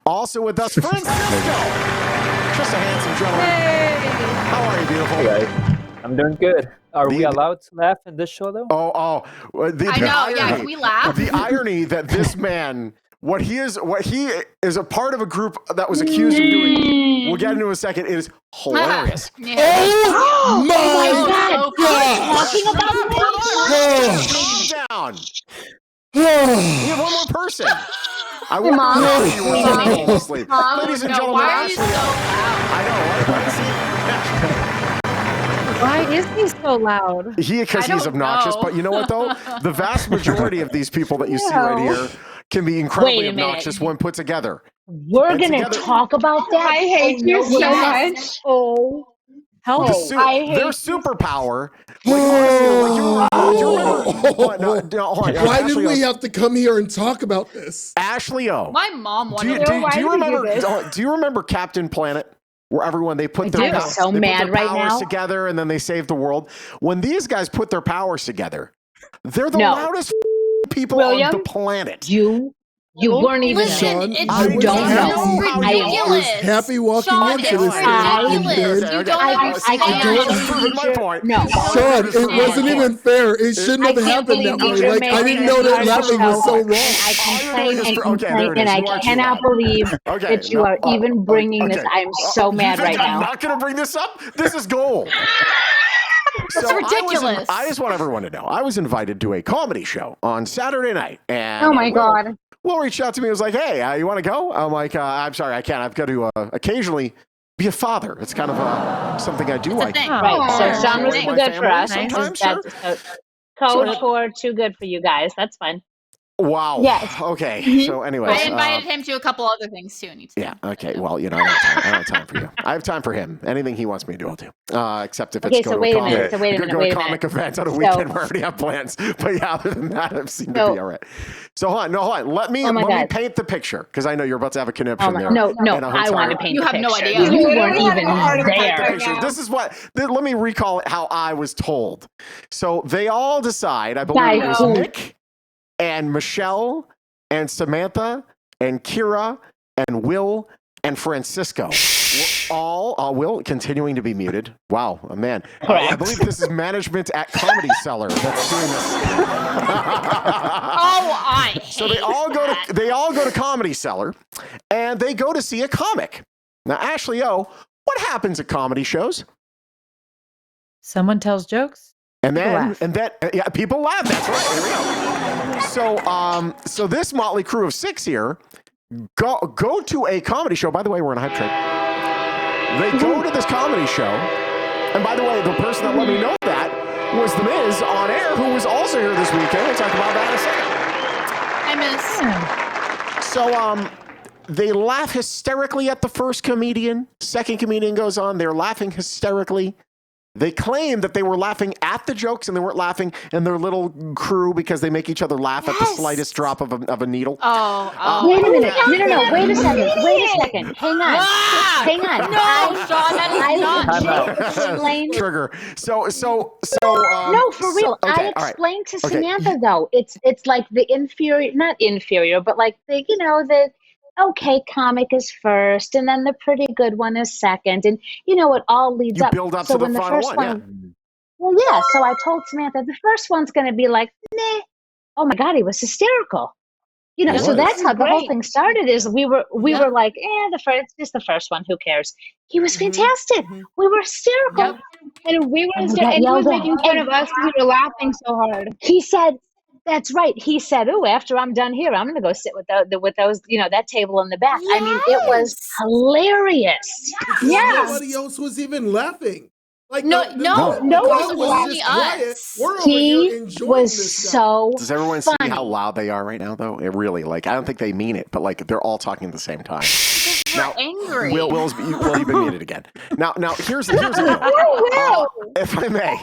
Also with us, Francisco. Just a handsome gentleman. Hey. How are you, beautiful? Hey guys, I'm doing good. Are we allowed to laugh in this show, though? I know. Irony, yeah, can we laugh? The irony that this man, what he is a part of a group that was accused of doing. We'll get into in a second. It is hilarious. Yeah. Oh my God! Talking Calm down. We have one more person. I want to know you were falling asleep. Ladies and gentlemen, why are you so loud? I know. Why is he so loud? Because he's obnoxious. know. But you know what, though? The vast majority of these people that you see right here can be incredibly obnoxious when put together. We're going to talk about that. I hate you so much. Oh. Help. Their superpower. Like, honestly, Why did we have to come here and talk about this? Ashley O. My mom Do wanted you remember Captain Planet? Where everyone they put their powers together and then they save the world. When these guys put their powers together, they're the loudest people on the planet. You weren't even Listen, there. I don't know. ridiculous. I was happy walking Shawn, into this thing. My point. No. Shawn, it wasn't even fair. It shouldn't have happened that way. Like, I didn't know that laughing was so wrong. And I cannot believe that you are even bringing this. I'm so mad right now. I'm not going to bring this up. This is gold. That's ridiculous. I just want everyone to know. I was invited to a comedy show on Saturday night. And Oh my God. Will reached out to me and was like, hey, you want to go? I'm like, I'm sorry, I can't. I've got to occasionally be a father. It's kind of something I do like. Right. So Shawn was too good for us. Sometimes, Code for too good for you guys. That's fine. Wow. Yes. Okay. So anyways. I invited him to a couple other things too. Yeah. Okay. Well, I don't have time for you. I have time for him. Anything he wants me to do, I'll do. Except if it's so wait a minute. go to a comic event on a weekend where I already have plans. But yeah, other than that, I've seemed to be all right. So hold on. Let me paint the picture because I know you're about to have a conniption there. No. I want to paint the picture. You have no idea. You weren't even there. This is what. Let me recall how I was told. So they all decide. I believe it was Nick and Michelle and Samantha and Kira and Will and Francisco. We're all Will continuing to be muted. Wow, man. I believe this is management at Comedy Cellar that's doing this. So they all go to Comedy Cellar and they go to see a comic. Now, Ashley O, what happens at comedy shows? Someone tells jokes. And then people laugh. That's right. Here we go. So this motley crew of 6 here go to a comedy show. By the way, we're in a hype train. They go to this comedy show, and by the way, the person that let me know that was the Miz on air, who was also here this weekend. We'll talk about that in a second. Hi, Miz. So they laugh hysterically at the first comedian. Second comedian goes on. They're laughing hysterically. They claim that they were laughing at the jokes and they weren't laughing in their little crew because they make each other laugh at the slightest drop of a needle. Wait a minute. No. Wait a second. Hang on. No, Shawn, that is not explain. Trigger. So. No, for real. I explained to Samantha though. It's like the not inferior, but like the okay comic is first, and then the pretty good one is second, and it all leads up. Build up so to the when the final first one. Well, yeah. So I told Samantha the first one's going to be like, nah. Oh my God, he was hysterical. So that's how the whole thing started. Is we were like, it's just the first one. Who cares? He was fantastic. We were hysterical, and we were, and he was making fun of us because we were laughing so hard. He said. That's right. He said, "Oh, after I'm done here, I'm going to go sit with those, that table in the back." Yes. I mean, it was hilarious. Nobody else was even laughing. Like no one was only us. He was so. Does everyone see how loud they are right now, though? It really, I don't think they mean it, but they're all talking at the same time. Now, angry. Will, you've been muted again. Now, here's the deal. If I may.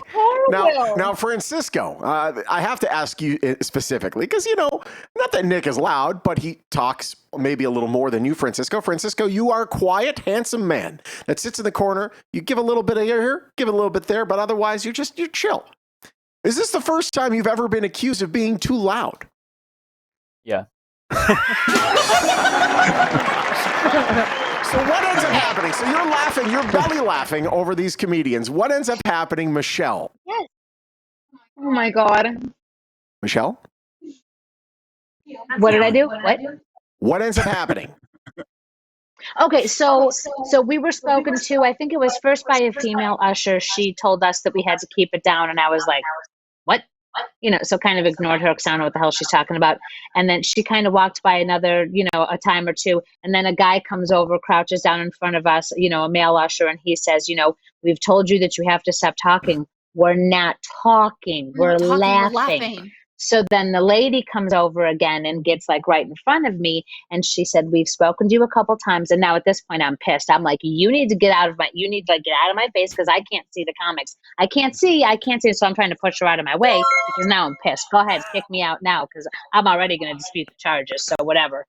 Now, Francisco, I have to ask you specifically because not that Nick is loud, but he talks maybe a little more than you, Francisco. Francisco, you are a quiet, handsome man that sits in the corner. You give a little bit of here, give a little bit there, but otherwise you're chill. Is this the first time you've ever been accused of being too loud? Yeah. So what ends up happening? So you're laughing, you're belly laughing over these comedians. What ends up happening, Michelle? Yes. Oh my God. Michelle? What did I do? What ends up happening? Okay, so we were spoken to. I think it was first by a female usher. She told us that we had to keep it down, and I was like, "What?" So kind of ignored her because I don't know what the hell she's talking about. And then she kind of walked by another, a time or two, and then a guy comes over, crouches down in front of us, a male usher, and he says, "We've told you that you have to stop talking. We're not talking. We're laughing." So then the lady comes over again and gets like right in front of me, and she said, "We've spoken to you a couple times, and now at this point I'm pissed. I'm like, you need to get out of my face because I can't see the comics. I can't see. So I'm trying to push her out of my way because now I'm pissed. Go ahead, kick me out now because I'm already going to dispute the charges. So whatever."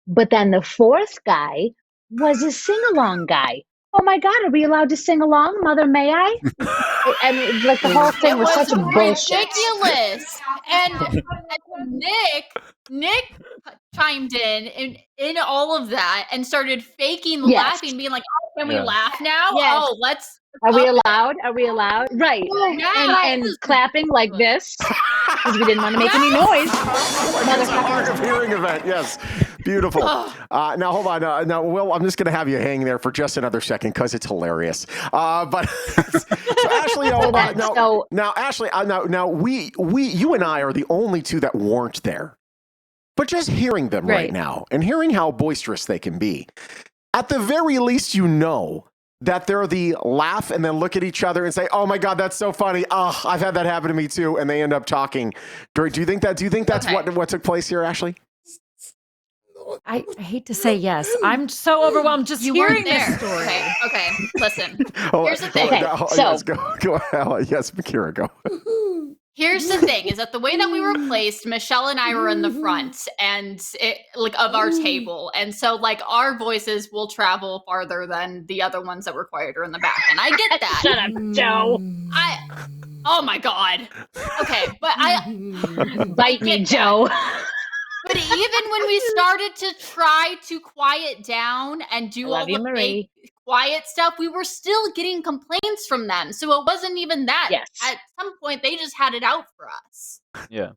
But then the fourth guy was a sing-along guy. Oh my God, are we allowed to sing along? Mother, may I? I mean, like the whole thing was such a bullshit. Ridiculous. And Nick chimed in all of that and started faking laughing, being like, "Oh, can we laugh now? Yes. Oh, let's." Are we allowed? Right. And clapping like this because we didn't want to make any noise. It's a hard of hearing event. Yes. Beautiful. Now, hold on. Now, Will, I'm just going to have you hang there for just another second because it's hilarious. But so Ashley, Ashley, you and I are the only two that weren't there. But just hearing them right now and hearing how boisterous they can be, at the very least, that they're the laugh and then look at each other and say, "Oh my God, that's so funny. Oh, I've had that happen to me too." And they end up talking. Do you think that's what took place here, Ashley? I hate to say yes. I'm so overwhelmed just hearing this story. Okay. Listen. Here's the thing. Yes, go ahead. Yes, Kira, go. Here's the thing: is that the way that we were placed, Michelle and I were in the front and of our table, and so like our voices will travel farther than the other ones that were quieter in the back, and I get that. Shut up, Joe. Oh my God. Okay, but bite me, Joe. But even when we started to try to quiet down and do all the fake quiet stuff, we were still getting complaints from them. So it wasn't even that. Yes. At some point, they just had it out for us. Yeah.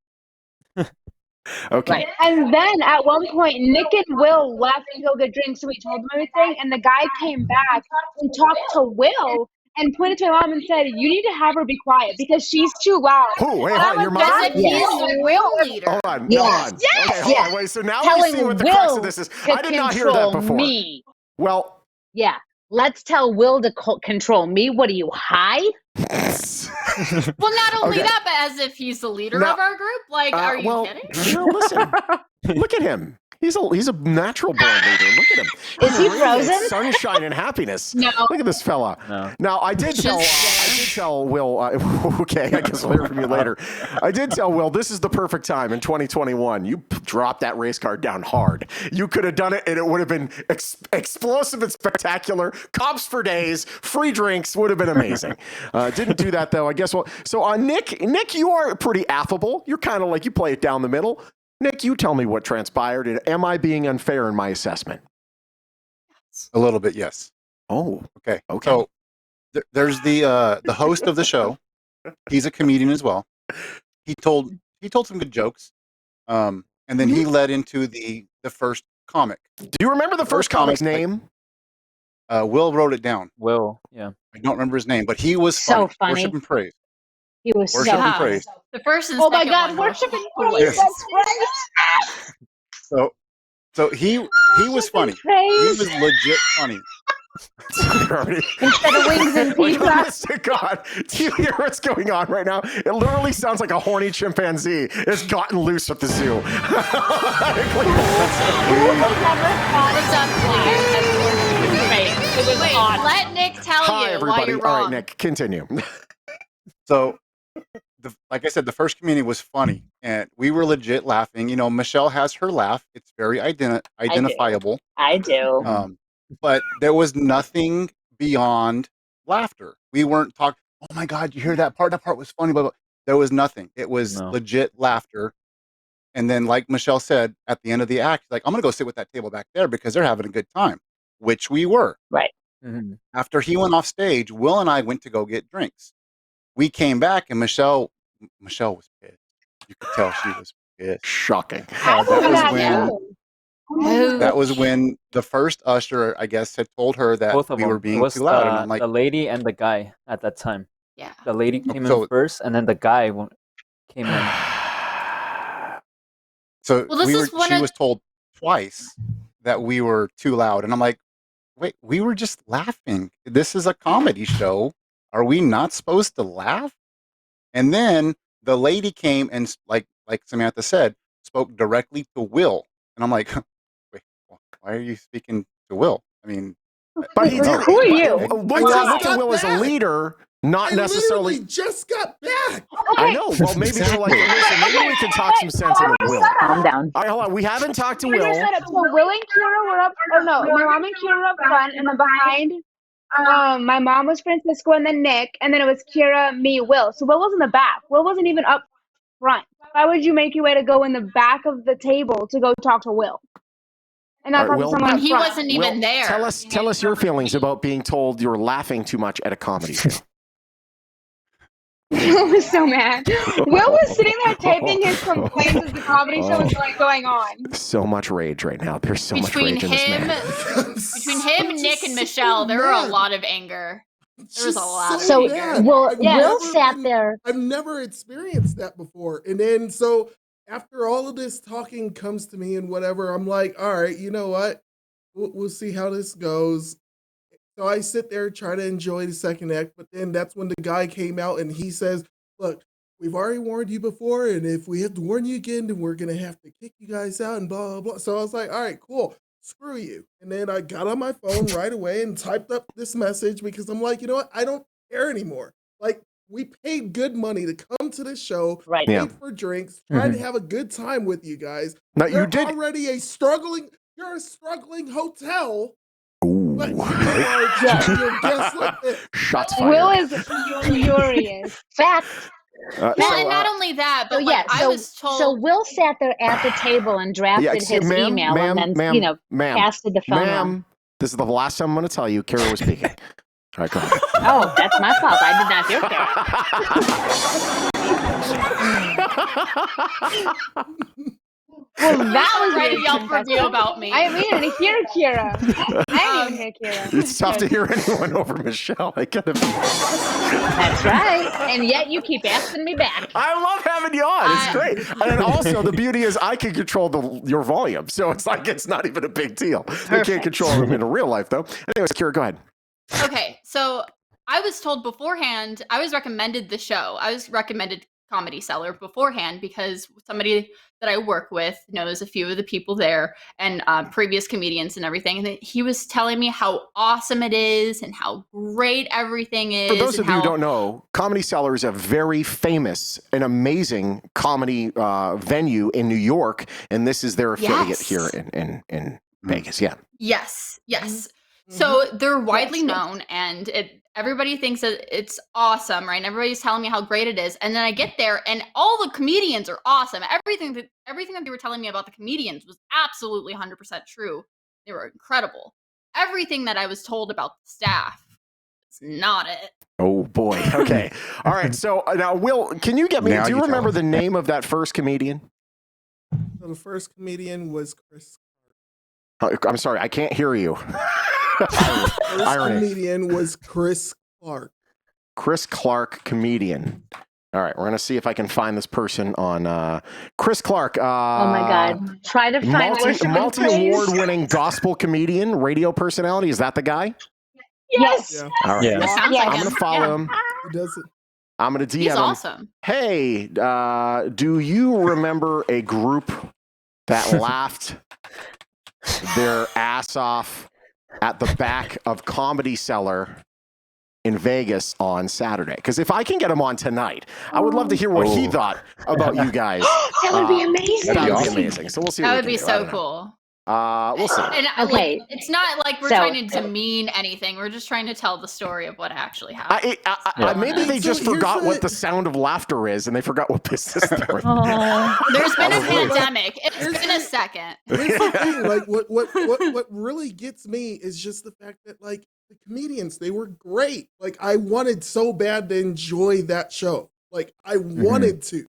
Okay. Right. And then at one point, Nick and Will left to go get drinks, so we told them everything. And the guy came back and talked to Will and pointed to my mom and said, "You need to have her be quiet because she's too loud." Who? Wait, hold on. Your mom? He's the Will leader. Hold on. Yes. Okay, hold on. Wait, so now we see what the crux of this is. I did not hear that before. Me. Well. Yeah. Let's tell Will to control me. What are you, high? Well, not only that, but as if he's the leader of our group. Like, are you kidding? Sure, listen. Look at him. He's a natural born leader. Look at him. Is he frozen? Sunshine and happiness. No. Look at this fella. No. Now, I did tell Will, okay, I guess we'll hear from you later. I did tell Will, this is the perfect time in 2021. You dropped that race car down hard. You could have done it, and it would have been explosive and spectacular. Cops for days, free drinks, would have been amazing. Didn't do that, though. I guess so Nick, you are pretty affable. You're kind of like, you play it down the middle. Nick, you tell me what transpired, and am I being unfair in my assessment? A little bit, yes. Oh, okay. So there's the host of the show. He's a comedian as well. He told some good jokes, and then he led into the first comic. Do you remember the first comic's name? Will wrote it down. Will, yeah. I don't remember his name, but he was so funny. Worship and praise. He was worship and praise. The first and oh my second God, one worship and were praise. That's right. So he was funny. He was legit funny. Instead of wings and pizza. Honest to God, do you hear what's going on right now? It literally sounds like a horny chimpanzee has gotten loose at the zoo. What's up, Wait, let Nick tell Hi, you everybody. why you're All wrong. right, Nick, continue. So, like I said, the first community was funny, and we were legit laughing. You know, Michelle has her laugh; it's very identifiable. I do. But there was nothing beyond laughter. We weren't talking. Oh my God, you hear that part? That part was funny, but there was nothing. It was legit laughter. And then, like Michelle said at the end of the act, like, I'm gonna go sit with that table back there because they're having a good time. which we were. Right. Mm-hmm. After he went off stage, Will and I went to go get drinks. We came back, and Michelle was pissed. You could tell she was pissed. Shocking. That was when the first usher, I guess, had told her that Both of we them. were being it was too loud, and I'm like, the lady and the guy at that time. Yeah. The lady came So- in first, and then the guy came in. so Well, this is one she of- was told twice that we were too loud, and I'm like, wait, we were just laughing. This is a comedy show. Are we not supposed to laugh? And then the lady came and, like Samantha said, spoke directly to Will, and I'm like, wait, why are you speaking to Will? I mean, But he did. Who are you? Look at Will as a leader, not I necessarily. literally just got back. I know. Well, maybe they're like, listen, maybe we can talk some sense into Will. Calm down. All right, hold on. We haven't talked to Here's our Will. setup. So Will and Kira were up. Oh no, my mom and Kira were up front, and then behind, my mom was Francisco, and then Nick, and then it was Kira, me, Will. So Will was in the back. Will wasn't even up front. Why would you make your way to go in the back of the table to go talk to Will? And not All right, talk to Will, someone When up he front. wasn't even Will, there. Tell us your feelings about being told you're laughing too much at a comedy show. Will was so mad. Will was sitting there typing his complaints as the comedy show was going on. So much rage right now. There's so between much rage in this him, man. between him, Nick, and Michelle, there were a lot of anger. There was a lot of So anger. Will I've never sat been- there. I've never experienced that before. And then so after all of this talking comes to me and whatever, I'm like, all right, you know what? We'll see how this goes. So I sit there, try to enjoy the second act, but then that's when the guy came out and he says, look, we've already warned you before, and if we have to warn you again, then we're going to have to kick you guys out and blah, blah, blah. So I was like, all right, cool. Screw you. And then I got on my phone right away and typed up this message because I'm like, you know what? I don't care anymore. Like, we paid good money to come to this show, Right. Yeah. paid for drinks, trying to have a good time with you guys. Now, You're you did. already you're a struggling hotel, Ooh. but you are treating your guests like this. Shots Will fired. is furious. Fact. Well, and not only that, but So like, yeah, I was told. so Will sat there at the table and drafted excuse- his ma'am, email ma'am, and then ma'am, ma'am, casted the phone on. Ma'am, this is the last time I'm going to tell you. Kara was speaking. All right, go ahead. Oh, that's my fault. I did not hear that. Well, that was Write a weird, Yelp Tempesta. review about me. I didn't even hear Kira. I didn't even hear Kira. It's tough to hear anyone over Michelle. I gotta be. That's right. And yet you keep asking me back. I love having you on. It's great. And also, the beauty is I can control your volume. So it's like it's not even a big deal. I can't control them in real life, though. Anyways, Kira, go ahead. Okay, so I was told beforehand, I was recommended the show. I was recommended Comedy Cellar beforehand because somebody that I work with knows a few of the people there and previous comedians and everything. And he was telling me how awesome it is and how great everything is. For those of and you who how- don't know, Comedy Cellar is a very famous and amazing comedy venue in New York. And this is their affiliate Yes. here in Vegas. Yeah. Yes, yes. So they're widely known, and everybody thinks that it's awesome, right? And everybody's telling me how great it is. And then I get there, and all the comedians are awesome. Everything that they were telling me about the comedians was absolutely 100% true. They were incredible. Everything that I was told about the staff is not it. Oh boy. Okay. All right. So now, Will, can you get me? Now Do you you tell remember us. the name of that first comedian? So the first comedian was Chris. I'm sorry, I can't hear you. First Irony. comedian was Chris Clark. Chris Clark, comedian. All right, we're gonna see if I can find this person on Chris Clark. Oh my God. Try to find multi-award-winning gospel comedian, radio personality. Is that the guy? Yes. Yeah, All right. Yeah. It sounds Yes. like I'm him. gonna follow him. he does it. I'm gonna DM He's him. awesome. Hey, do you remember a group that laughed their ass off at the back of Comedy Cellar in Vegas on Saturday? Because if I can get him on tonight, I would love to hear what he thought about you guys. That would be amazing. That would be awesome. amazing. So we'll see. That what would we be can do. I so don't know. cool. We'll see. And Okay. it's not like we're So- trying to demean anything. We're just trying to tell the story of what actually happened. Maybe they So just here's forgot the- what the sound of laughter is, and they forgot what business they were. Oh. There's been a Probably. pandemic. It's been a second. Here's the thing, like what really gets me is just the fact that like the comedians, they were great. Like I wanted so bad to enjoy that show. Like I wanted to.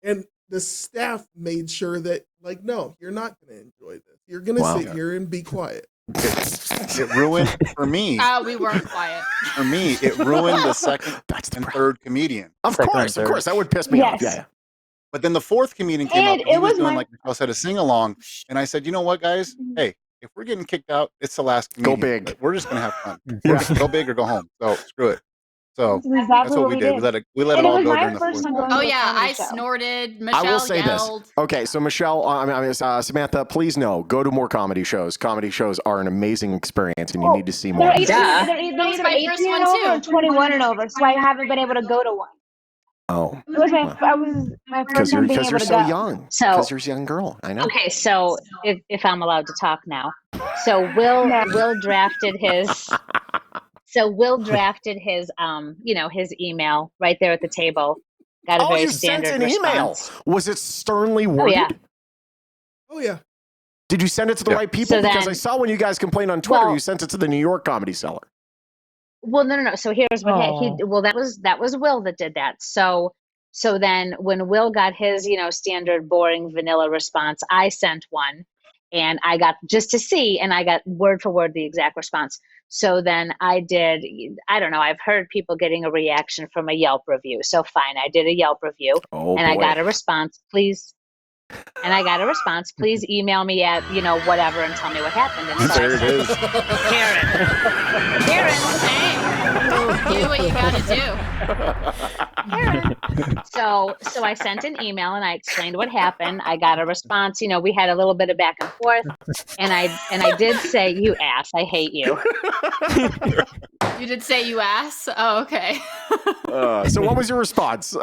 And the staff made sure that like, no, you're not gonna enjoy this. You're gonna sit here and be quiet. It ruined for me. We weren't quiet. For me, it ruined the second and third comedian. Of Second course, and of third. course, that would piss me off. Yes. Yeah. But then the fourth comedian came And up. And he it was was doing my- like Michelle said, a sing along. And I said, you know what, guys? Hey, if we're getting kicked out, it's the last Go comedian. big. We're just gonna have fun. Yeah. Go big or go home. So screw it. So That's exactly that's what we did. We let it And it all was go my during the first fourth. time going Oh to a yeah, comedy I show. snorted. Michelle I will say yelled. this. Okay, so Michelle, Samantha, please know, go to more comedy shows. Comedy shows are an amazing experience, and you need to see more. They're either, Duh. they're either That was my 18 first and one, over or too. 21 and over, so I haven't been able to go to one. Oh, It was my because first you're time being able to so go. young. So- Because you're a young girl. I know. Okay, so if I'm allowed to talk now, so Will drafted his. So Will drafted his his email right there at the table. Got a Oh, very you sent standard an email. response. Was it sternly worded? yeah. Oh yeah. Did you send it to the right people? So Because then- I saw when you guys complained on Twitter, Well- you sent it to the New York Comedy Cellar. Well, no. So here's what Oh. that was Will that did that. So then when Will got his, standard boring vanilla response, I sent one and I got just to see, and I got word for word the exact response. So then I did, I don't know, I've heard people getting a reaction from a Yelp review. So fine, I did a Yelp review Oh, and I boy. got a response, please. And I got a response, please email me at, whatever and tell me what happened. And so There I it said, is. Karen, Hey, do what you gotta do. So I sent an email and I explained what happened. I got a response. We had a little bit of back and forth, and I did say, "You ass, I hate you." You did say you ass? Oh, okay. So what was your response?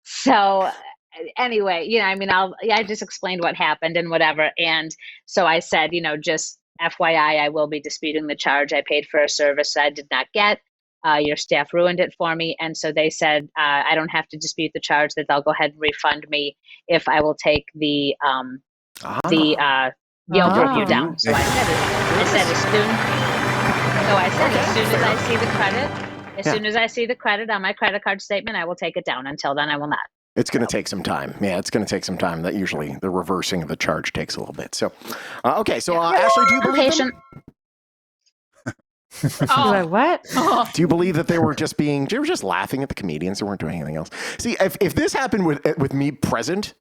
So anyway, I just explained what happened and whatever, and so I said, just FYI, I will be disputing the charge. I paid for a service I did not get. Your staff ruined it for me. And so they said, I don't have to dispute the charge, that they'll go ahead and refund me if I will take the Yelp Ah. review down. So I said as soon as I see the credit on my credit card statement, I will take it down. Until then, I will not. It's going to take some time. Yeah, it's going to take some time. That usually the reversing of the charge takes a little bit. So, okay. So, Ashley, do you I'm believe patient. them? You're like, what? Oh. Do you believe that they were just laughing at the comedians? They weren't doing anything else. See, if this happened with me present,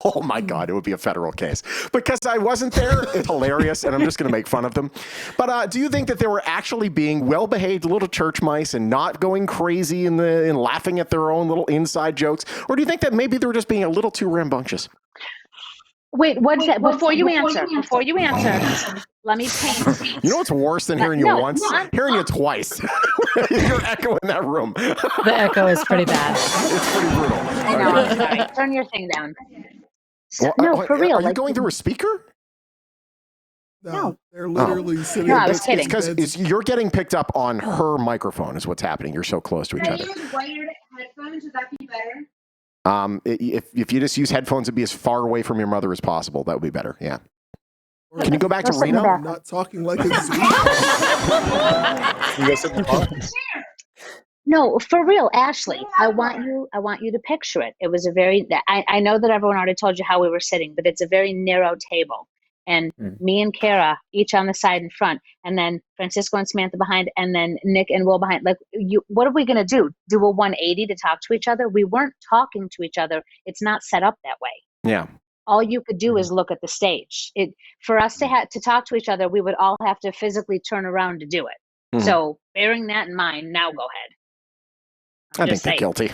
oh my God, it would be a federal case. Because I wasn't there, it's hilarious, and I'm just going to make fun of them. But do you think that they were actually being well-behaved little church mice and not going crazy and laughing at their own little inside jokes? Or do you think that maybe they were just being a little too rambunctious? Wait, what's that? Before you answer, let me paint. You know what's worse than hearing you once? Hearing you twice. You're echoing that room. The echo is pretty bad. It's pretty brutal. I know, I'm sorry. Turn your thing down. Well, No, for real. Are you going through a speaker? No, they're literally sitting. No, in I was beds- kidding. Because you're getting picked up on her microphone is what's happening. You're so close to each other. wired headphones? Would that be better? If you just use headphones and be as far away from your mother as possible, that would be better. Yeah. Or Can you go back to Go sit in the Reno? bathroom. not talking like a Swede. You go sit in the bar? No, for real, Ashley. I want you to picture it. It was a very. I know that everyone already told you how we were sitting, but it's a very narrow table, and me and Kara each on the side in front, and then Francisco and Samantha behind, and then Nick and Will behind. Like, what are we gonna do? Do a 180 to talk to each other? We weren't talking to each other. It's not set up that way. Yeah. All you could do is look at the stage. For us to talk to each other, we would all have to physically turn around to do it. Mhm. So, bearing that in mind, now go ahead. I think Just they're saying. guilty.